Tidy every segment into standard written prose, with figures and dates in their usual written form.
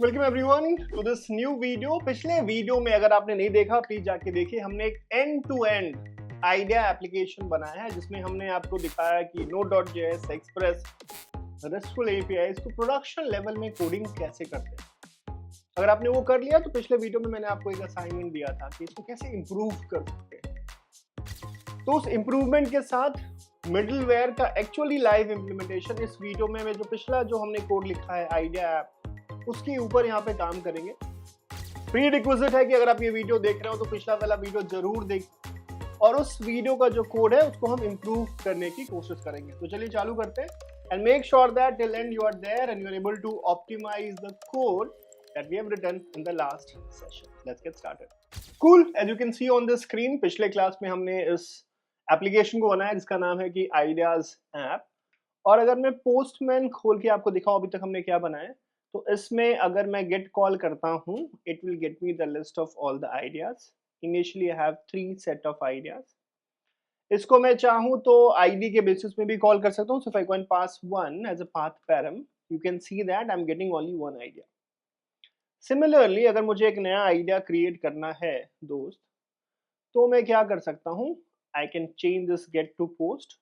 Welcome everyone to this new video. पिछले video में अगर आपने नहीं देखा प्लीज जाके देखिए। हमने एक end to end idea application बनाया है जिसमें हमने आपको दिखाया कि Node.js, एक्सप्रेस, RESTful APIs को प्रोडक्शन लेवल में कोडिंग कैसे करते हैं। अगर आपने वो कर लिया तो पिछले वीडियो में मैंने आपको एक असाइनमेंट दिया था कि इसको कैसे इंप्रूव कर सकते हैं। तो उस इंप्रूवमेंट के साथ मिडलवेयर का एक्चुअली लाइव इम्प्लीमेंटेशन इस वीडियो में जो पिछला जो हमने कोड लिखा है आइडिया ऐप उसके ऊपर यहाँ पे काम करेंगे। प्री रिक्विजिट है कि अगर आप ये वीडियो देख रहे हो तो पिछला वाला वीडियो जरूर देख और उस वीडियो का जो कोड है उसको हम इंप्रूव करने की कोशिश करेंगे। तो चलिए चालू करते हैं and make sure that till end you are there and you are able to optimise the code that we have written in the last session. Let's get started. Cool. As you can see on the screen, पिछले class में हमने इस application को बनाया जिसका नाम है कि आइडियाज ऐप। और अगर मैं पोस्टमैन खोल के आपको दिखाऊं अभी तक हमने क्या बनाया है, तो इसमें अगर मैं गेट कॉल करता हूं it will get me the list of all the ideas. Initially I have 3 set of ideas. इसको मैं चाहूं तो आईडी के बेसिस में भी कॉल कर सकता हूं। So if I can pass 1 as a path param you can see that I am getting only 1 idea. Similarly अगर मुझे एक नया आइडिया क्रिएट करना है दोस्त, तो मैं क्या कर सकता हूं, I can change this get to post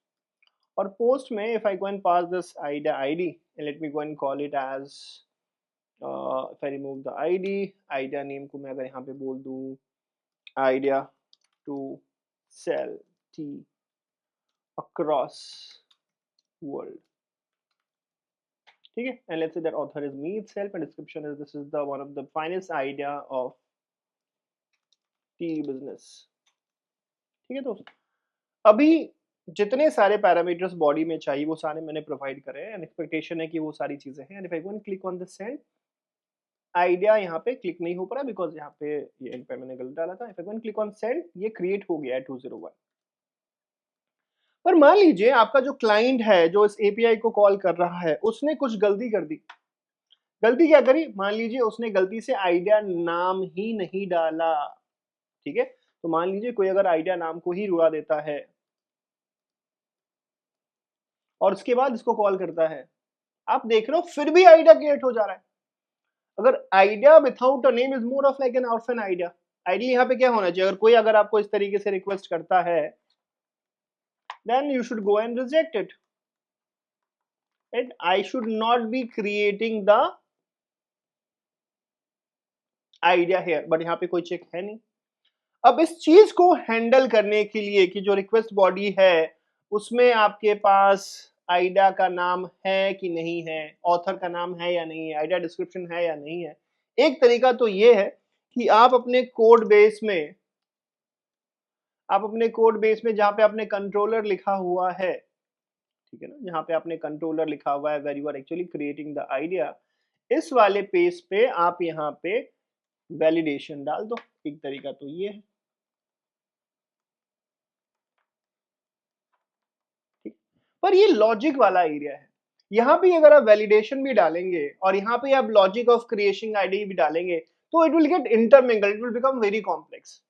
और पोस्ट में if I can pass this idea ID and let me go and call it as if I remove the ID, idea name को मैं अगर यहाँ पे बोल दूं idea to sell tea across world, ठीक है। And let's say that author is me itself and description is this is the one of the finest idea of T business, ठीक है। दोस्त अभी जितने सारे पैरामीटर्स बॉडी में चाहिए वो सारे मैंने प्रोवाइड करे हैं एंड एक्सपेक्टेशन है कि वो सारी चीजें हैं। And if I go and click on the send, idea यहाँ पे क्लिक नहीं हो पा रहा बिकॉज यहाँ पे ये एंड पे मैंने गलत डाला था। If I go and click on send, ये क्रिएट हो गया है 201। पर मान लीजिए आपका जो क्लाइंट है जो इस एपीआई को कॉल कर रहा है उसने कुछ गलती कर दी। गलती क्या करी? मान लीजिए उसने गलती से आइडिया नाम ही नहीं डाला, ठीक है। तो मान लीजिए कोई अगर आइडिया नाम को ही रुला देता है और उसके बाद इसको कॉल करता है, आप देख रहे हो फिर भी आइडिया क्रिएट हो जा रहा है। अगर idea without a name is more of like an orphan idea. Idea यहाँ पे क्या होना चाहिए? अगर कोई अगर आपको इस तरीके से रिक्वेस्ट करता है then you should go and reject it. I should not be creating the idea here, but यहाँ पे कोई चेक है नहीं। अब इस चीज को हैंडल करने के लिए कि जो रिक्वेस्ट बॉडी है उसमें आपके पास आइडिया का नाम है कि नहीं है, ऑथर का नाम है या नहीं है, आइडिया डिस्क्रिप्शन है या नहीं है, एक तरीका तो ये है कि आप अपने कोड बेस में जहाँ पे आपने कंट्रोलर लिखा हुआ है, ठीक है ना, जहाँ पे आपने कंट्रोलर लिखा हुआ है where you are actually creating the idea, इस वाले पेज पे आप यहाँ पे वैलिडेशन डाल दो। एक तरीका तो ये है, ठीक। पर ये लॉजिक वाला एरिया है। यहाँ पे अगर आप वैलिडेशन भी डालेंगे और यहाँ पे आप लॉजिक ऑफ क्रिएशन आईडी भी डालेंगे तो it will get intermingled, it will become very complex.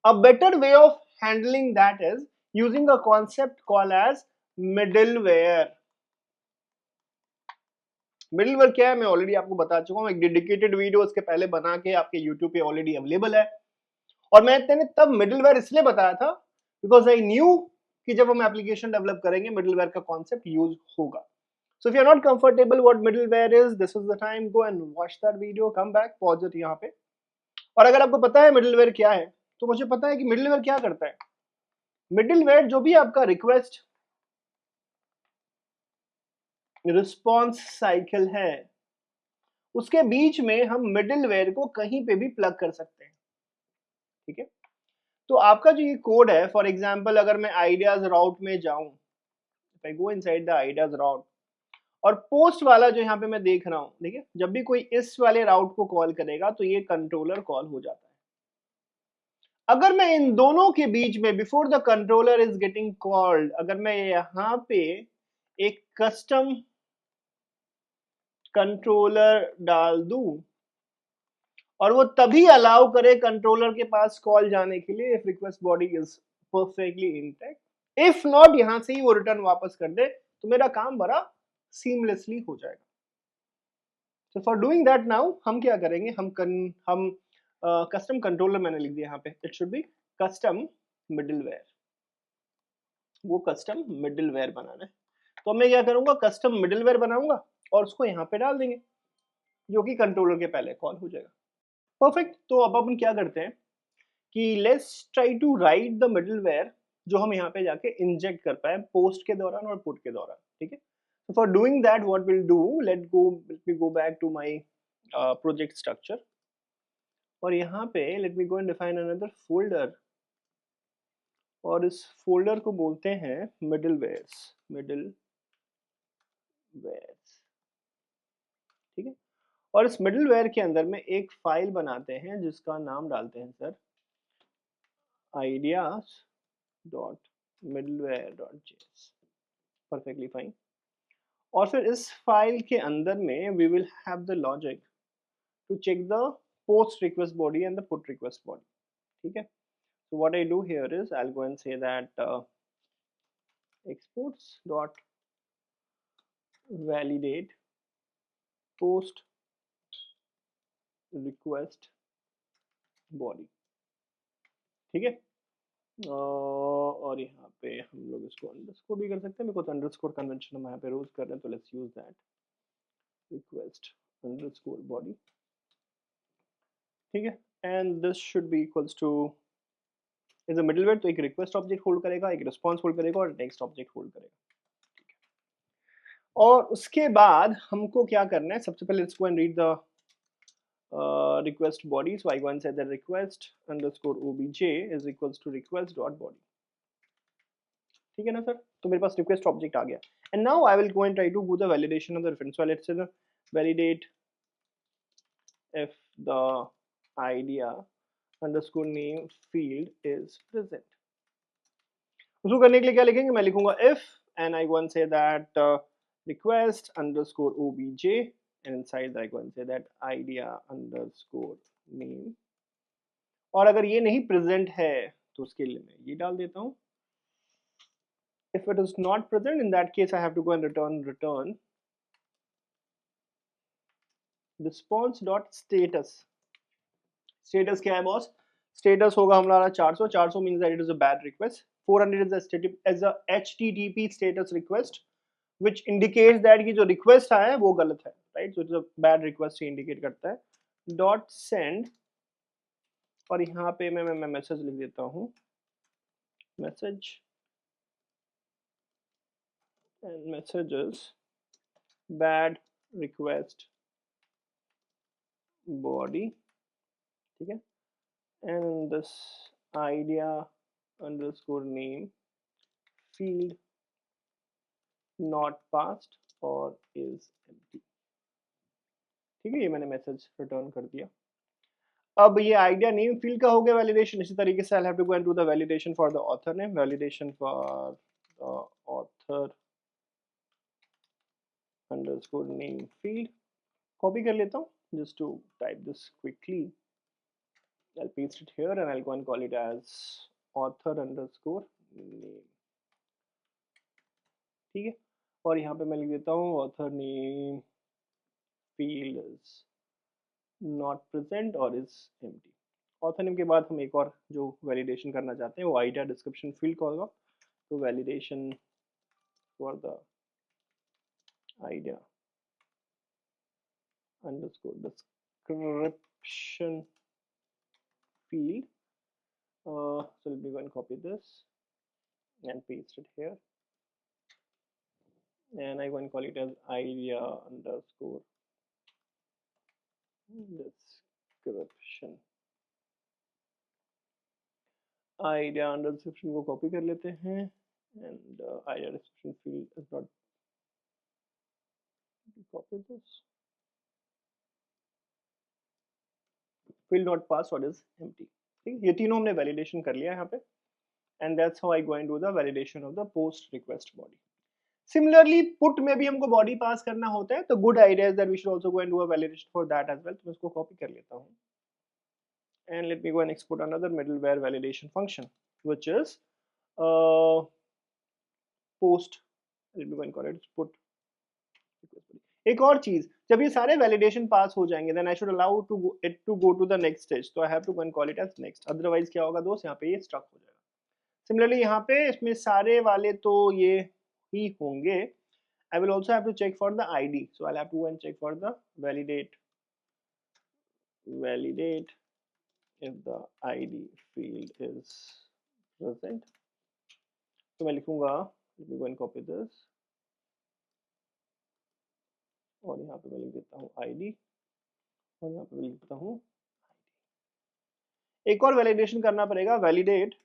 A better way of handling that is using a concept called as middleware. Middleware क्या है मैं ऑलरेडी आपको बता चुका हूँ, एक डेडिकेटेड वीडियो इसके पहले बना के आपके यूट्यूब पे ऑलरेडी अवेलेबल है। और मैंने तब मिडलवेयर इसलिए बताया था बिकॉज आई न्यू कि जब हम एप्लीकेशन डेवलप करेंगे मिडलवेयर का कॉन्सेप्ट यूज होगा। So if you are not comfortable what middleware is, this is the time go and watch that video, come back, pause it यहाँ पे। और अगर आपको पता है मिडलवेयर क्या है तो मुझे पता है कि मिडलवेयर क्या करता है। मिडलवेयर जो भी आपका रिक्वेस्ट रिस्पॉन्स साइकिल है उसके बीच में हम मिडलवेयर को कहीं पे भी प्लग कर सकते हैं, ठीक है। तो आपका जो ये कोड है, फॉर एग्जांपल अगर मैं आइडियाज राउट में जाऊं, if I go inside the ideas route और पोस्ट वाला जो यहाँ पे मैं देख रहा हूं, देखिए जब भी कोई इस वाले राउट को कॉल करेगा तो ये कंट्रोलर कॉल हो जाता है। अगर मैं इन दोनों के बीच में before the controller is getting called, अगर मैं यहाँ पे एक कस्टम कंट्रोलर डाल दूं और वो तभी अलाउ करे कंट्रोलर के पास कॉल जाने के लिए if request body is perfectly intact. If not यहां से ही वो रिटर्न वापस कर दे तो मेरा काम बड़ा सीमलेसली हो जाएगा। So for doing that now हम क्या करेंगे, हम कस्टम कंट्रोलर मैंने लिख दिया यहाँ पे, it should be custom middleware, वो कस्टम मिडलवेयर बनाना है। तो मैं क्या करूंगा, कस्टम मिडलवेयर बनाऊंगा और उसको यहाँ पे डाल देंगे, जो कि कंट्रोलर के पहले कॉल हो जाएगा। परफेक्ट। तो अब अपन क्या करते हैं कि let's try to write the middleware जो हम यहाँ पे जाके इंजेक्ट कर पाए पोस्ट के दौरान और पुट के दौरान, ठीक है। So for doing that, what we'll do, let me go back to my project structure, और यहाँ पे let me go and define another folder, और इस फोल्डर को बोलते हैं मिडलवेयर्स, ठीक है। और इस मिडलवेयर के अंदर में एक फाइल बनाते हैं जिसका नाम डालते हैं सर ideas.middleware.js, परफेक्टली फाइन। और फिर इस फाइल के अंदर में we will have the logic to check the post request body and the put request body, ठीक है। So what I do here is I'll go and say that exports dot validate post request body, ठीक है। और यहाँ पे हम लोग इसको अंडरस्कोर भी कर सकते हैं, बिकॉज अंडरस्कोर कन्वेंशन हम यहाँ पे रोज कर रहे हैं, तो let's use that request underscore body, ठीक है। And this should be equals two is a middleware, तो एक रिक्वेस्ट ऑब्जेक्ट होल्ड करेगा, एक रिस्पॉन्स होल्ड करेगा और नेक्स्ट ऑब्जेक्ट होल्ड करेगा, ठीक है। और उसके बाद हमको क्या करना है, सबसे पहले let's go and read the request body. So I go and say that request underscore obj is equals to request dot body, ठीक है ना सर। तो मेरे पास रिक्वेस्ट ऑब्जेक्ट आ गया, and now I will go and try to do the validation of the reference. So let's say validate if the idea underscore name field is present। उसको करने के लिए क्या लिखेंगे, मैं लिखूंगा if and I go and say that request underscore obj and inside that I go and say that idea underscore name, और अगर ये नहीं प्रेजेंट है तो उसके लिए मैं ये डाल देता हूँ। If it is not present, in that case I have to go and return response dot status। status क्या है बॉस, status होगा हमारा 400 means that it is a bad request, 400 is a HTTP status request which indicates that कि जो request आया है वो गलत है, right? So it is a bad request he indicate करता है। dot send, और यहाँ पे मैं मैसेज लिख देता हूँ, message and messages bad request body, ठीक है। and this idea underscore name field not passed or is empty, ठीक है। ये मैंने मैसेज रिटर्न कर दिया। अब ये आइडिया नेम फील्ड का हो गया वैलिडेशन। इसी तरीके से I have to go and do the validation for the author name, validation for the author underscore name field, copy कर लेता हूँ just to type this quickly, I'll paste it here and I'll go and call it as author underscore name, ठीक है। और यहाँ पे मैं लिख देता हूँ author name field is not present or is empty। author name के बाद हम एक और जो वैलिडेशन करना चाहते हैं वो आइडिया डिस्क्रिप्शन फील्ड का होगा। तो validation for the idea underscore description field, so let me go and copy this and paste it here, and I go and call it as idea underscore description, idea under description को copy कर लेते हैं, and idea description field is not, copy this, field not passed or is empty, ठीक है। ये तीनों हमने validation कर लिया यहाँ पे, and that's how I go and do the validation of the post request body। Similarly put में भी हमको बॉडी पास करना होता है, तो good idea is that we should also go and do a validation for that as well. तो मैं इसको कॉपी कर लेता हूँ and let me go and export another middleware validation function which is post, let me go and call it put request body. एक और चीज, जब ये सारे वैलिडेशन पास हो जाएंगे then I should allow to it to go to the next stage, तो I have to go and call it as next, otherwise क्या होगा दोस्त, यहाँ पे ये स्टक हो जाएगा। सिमिलरली यहाँ पे इसमें सारे वाले तो ये ही होंगे। I will also have to check for the ID, so I'll have to go and check for the validate if the ID field is present। तो मैं लिखूंगा, let me go and copy this, और यहाँ पे मैं लिख देता हूँ ID, और यहाँ पे मैं लिख देता हूँ। एक और वैलिडेशन करना पड़ेगा, validate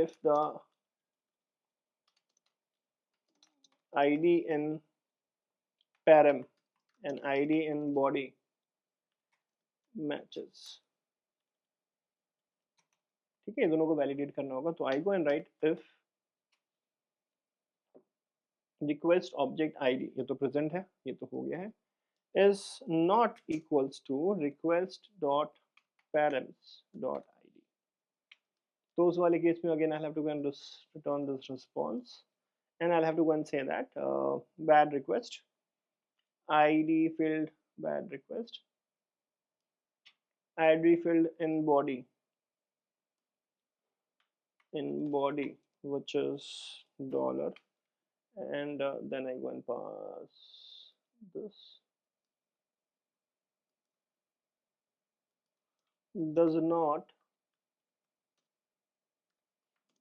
if the ID in param and ID in body matches। ठीक है, दोनों को वैलिडेट करना होगा, तो I go and write if request object ID, ये तो प्रेजेंट है, ये तो हो गया है, is not equals to request dot params dot id। तो उस वाले केस में again I'll have to go and return this response and I'll have to go and say that bad request id field bad request id field in body which is dollar, and then I go and pass this does not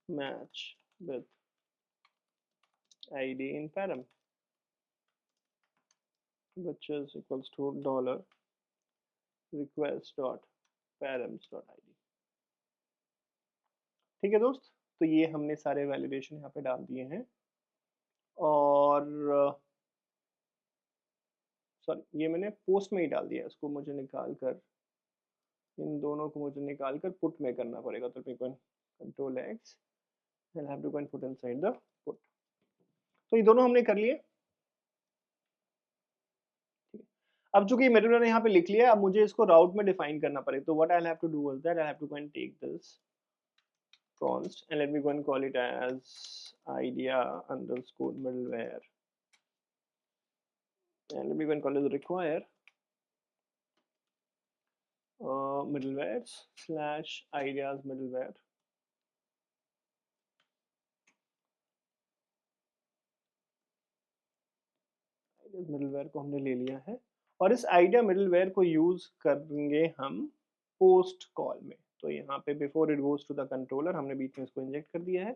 match with id in param which is equals to dollar request dot params dot id। ठीक है दोस्त, तो ये हमने सारे validation यहाँ पे डाल दिए हैं, और सॉरी ये मैंने पोस्ट में ही डाल दिया, इसको मुझे निकाल कर, इन दोनों को मुझे निकाल कर पुट में करना पड़ेगा, तो control X and have to put inside the put. तो ये दोनों हमने कर लिए। अब चूंकि मैंने यहाँ पे लिख लिया, अब मुझे इसको राउट में डिफाइन करना पड़ेगा, तो what I have to do is that I have to go and take this const and let me go and call it as idea underscore middleware, and let me go and call it require middleware slash ideas middleware। ideas middleware को हमने ले लिया है, और इस idea middleware को use करेंगे हम पोस्ट कॉल में। तो यहाँ पे before it goes to the controller हमने बीच में इसको इंजेक्ट कर दिया है,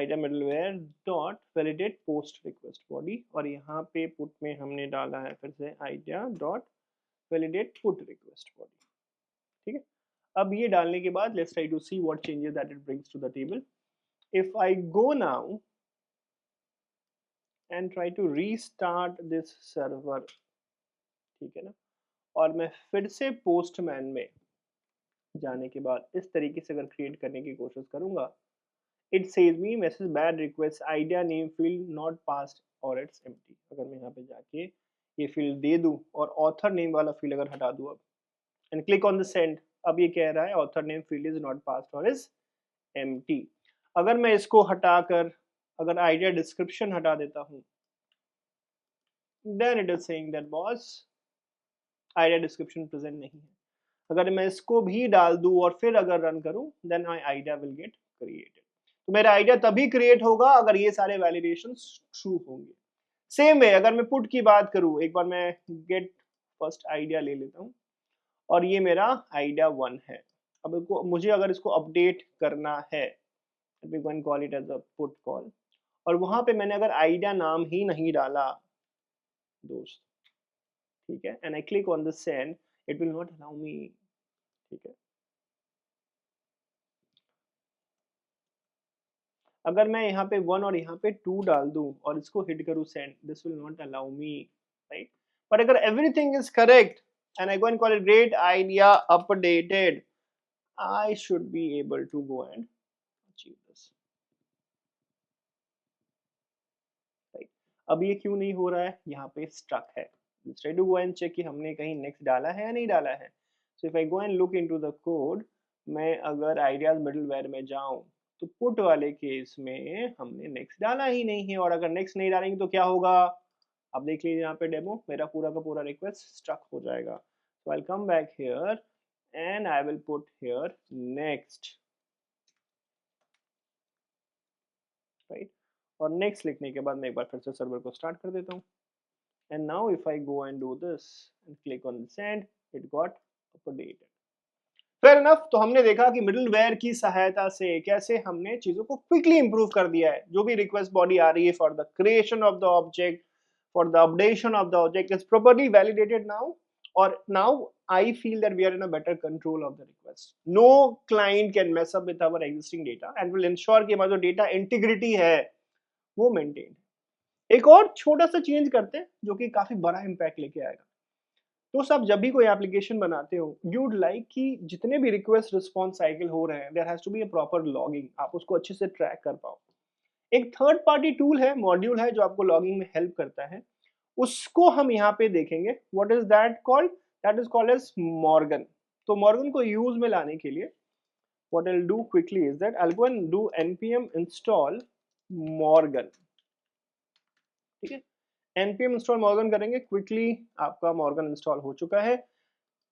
idea middleware dot validate post request body, और यहाँ पे पुट में हमने डाला है फिर से idea dot validate put request body. ठीक है, अब ये डालने के बाद let's try to see what changes that it brings to the table. If I go now and try to restart this server, ठीक है ना, और मैं फिर से पोस्टमैन में जाने के बाद इस तरीके से अगर क्रिएट करने की कोशिश करूंगा, it says me message bad request idea name field not passed और इट्स एम्प्टी। अगर मैं यहाँ पे जाके ये फील्ड दे दूं और ऑथर नेम वाला फील्ड अगर हटा दूं अब and click on the send, अब ये कह रहा है author name field is not passed और इज एम्प्टी। अगर मैं इसको हटाकर अगर आइडिया डिस्क्रिप्शन हटा देता हूँ, then it is saying that boss idea description present नहीं है। अगर मैं इसको भी डाल दूं और फिर अगर रन करूं, then my idea will get created. तो मेरा आइडिया तभी क्रिएट होगा अगर ये सारे वैलिडेशंस ट्रू होंगे। सेम है, अगर मैं पुट की बात करूं, एक बार मैं गेट फर्स्ट आइडिया ले लेता हूं, और ये मेरा आइडिया 1 है। अब इसको मुझे अगर इसको अपडेट करना है, let me go and call it as a put call, और वहां पे मैंने अगर आइडिया नाम ही नहीं डाला दोस्त, ठीक है, and I click on the send, it will not allow मी। ठीक है, अगर मैं यहाँ पे 1 और यहाँ पे 2 डाल दूं और इसको हिट करूँ send, this will not allow me, right. But अगर everything is correct and I go and call it great idea updated, I should be able to go and achieve this, right? अब ये क्यों नहीं हो रहा है, यहाँ पे स्टक है। Let's try to go and check कि हमने कहीं नेक्स्ट डाला है या नहीं डाला है। So if I go and look into the code, मैं अगर ideas middleware में जाऊँ तो पुट वाले केस में हमने नेक्स्ट डाला ही नहीं है, और अगर नेक्स्ट नहीं डालेंगे तो क्या होगा, आप देख लीजिए यहाँ पे डेमो, मेरा पूरा का पूरा रिक्वेस्ट स्ट्रक हो जाएगा। So I will come back here and I will put here next, right. और नेक्स्ट लिखने के बाद मैं एक बार फिर से सर्वर को स्टार्ट कर देता हूँ। And now if I go and do this and click on send, it got updated. Fair enough, तो हमने देखा कि मिडलवेयर की सहायता से कैसे हमने चीजों को क्विकली इंप्रूव कर दिया है। जो भी रिक्वेस्ट बॉडी आ रही है for the creation of the object, for the updation of the object is properly validated now, और now I feel that we are in a better control of the request. No client can mess up with our existing data and will ensure कि हमारा जो data integrity है वो maintained। एक और छोटा सा चेंज करते हैं जो कि काफी बड़ा इम्पैक्ट लेके आएगा। तो सब जब भी कोई एप्लीकेशन बनाते हो, you'd like कि जितने भी रिक्वेस्ट रिस्पॉन्स साइकिल हो रहे हैं, there has to be a proper logging, आप उसको अच्छे से ट्रैक कर पाओ। एक थर्ड पार्टी टूल है, मॉड्यूल है, जो आपको लॉगिंग में हेल्प करता है, उसको हम यहाँ पे देखेंगे। What is that called? That is called as Morgan. तो मॉर्गन को यूज में लाने के लिए what I will do quickly is that I will go and do npm install Morgan. ठीक है, npm इंस्टॉल मॉर्गन करेंगे, क्विकली आपका मॉर्गन इंस्टॉल हो चुका है।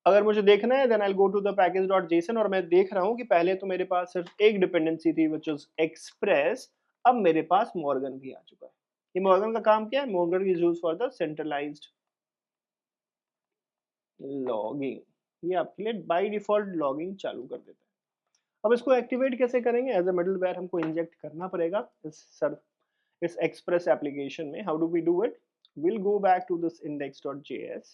अगर मुझे देखना है then I will go to the package.json, और मैं देख रहा हूँ कि पहले तो मेरे पास सिर्फ एक डिपेंडेंसी थी व्हिच इज एक्सप्रेस, अब मेरे पास मॉर्गन भी आ चुका है। ये मॉर्गन का काम क्या है? Morgan is used for the centralised logging. ये आपके लिए बाय डिफॉल्ट लॉगिंग चालू कर देता है। अब इसको एक्टिवेट कैसे करेंगे? एज अ मिडलवेयर हमको इंजेक्ट करना पड़ेगा इस एक्सप्रेस एप्लीकेशन में। How do we do it? Will go back to this index.js,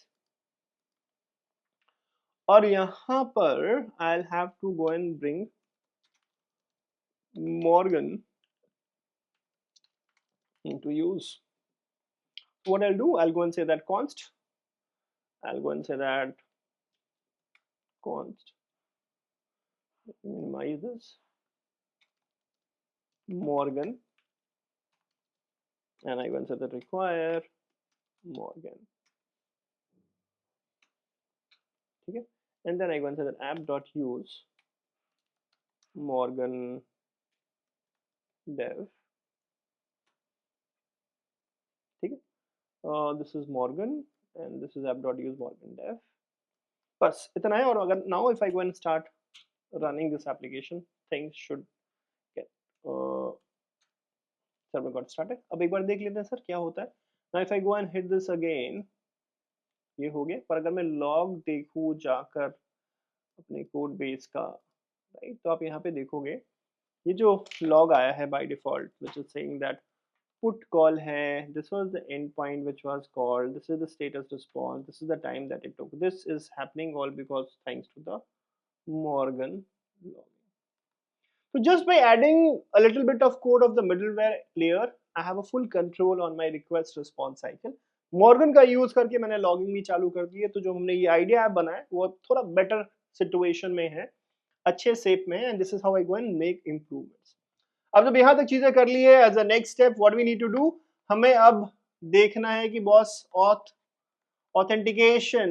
और यहाँ पर I will have to go and bring Morgan into use. What I'll do, I'll go and say that const, I'll go and say that const, let me minimize this, Morgan, and I go and say that require Morgan. Okay, and then I go and say that app.use Morgan dev. ठीक है, this is Morgan and this is app.use Morgan dev. बस इतना है। और अगर now if I go and start running this application, things should get server got started। अब एक बार देख लेते हैं सर क्या होता है। Now if I go and hit this again, ये हो गया। पर अगर मैं log देखूँ जाकर अपने कोड बेस का, राइट, तो आप यहाँ पे देखोगे ये जो log आया है by default which is saying that put call है, this was the endpoint which was called, this is the status response, this is the time that it took, this is happening all because thanks to the Morgan login. So just by adding a little bit of code of the middleware layer, I have a full control on my request response cycle. Morgan का use करके मैंने logging भी चालू कर दी है। तो जो हमने ये आइडिया ऐप बनाया वो थोड़ा बेटर सिचुएशन में है, अच्छे शेप में है, and this is how I go and make improvements. अब जब यहाँ तक चीजें कर ली है, as a next step what we need to do, हमें अब देखना है कि बॉस ऑथेंटिकेशन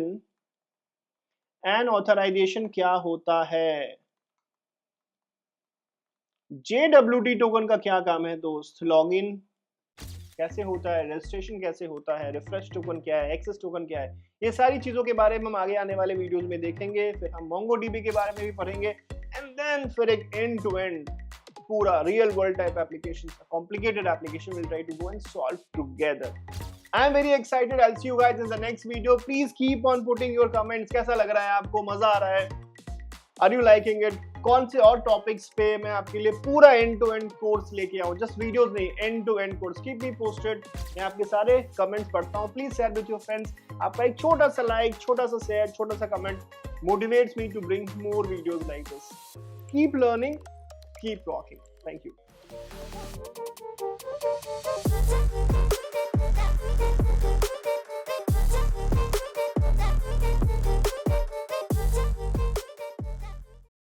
एंड ऑथराइजेशन क्या होता है। JWT टोकन का क्या काम है दोस्त? लॉगिन कैसे होता है, रजिस्ट्रेशन कैसे होता है, रिफ्रेश टोकन क्या है, एक्सेस टोकन क्या है, ये सारी चीजों के बारे में हम आगे आने वाले वीडियोस में देखेंगे। फिर हम MongoDB के बारे में भी पढ़ेंगे, एंड देन फिर एक एंड टू एंड पूरा real world type application, complicated application will try to go and solve together. I am very excited. I will see you guys in the next video. Please keep on putting your comments. कैसा लग रहा है आपको? मजा आ रहा है? Are you liking it? कौन से और टॉपिक्स पे मैं आपके लिए पूरा एंड टू एंड कोर्स लेके आऊं? जस्ट वीडियोस नहीं, end to end course. Keep me posted. मैं आपके सारे कमेंट्स पढ़ता हूं। Please share with your friends. आपका एक छोटा सा लाइक, छोटा सा शेयर, छोटा सा comment motivates me to bring more videos like this. Keep learning, keep rocking. Thank you.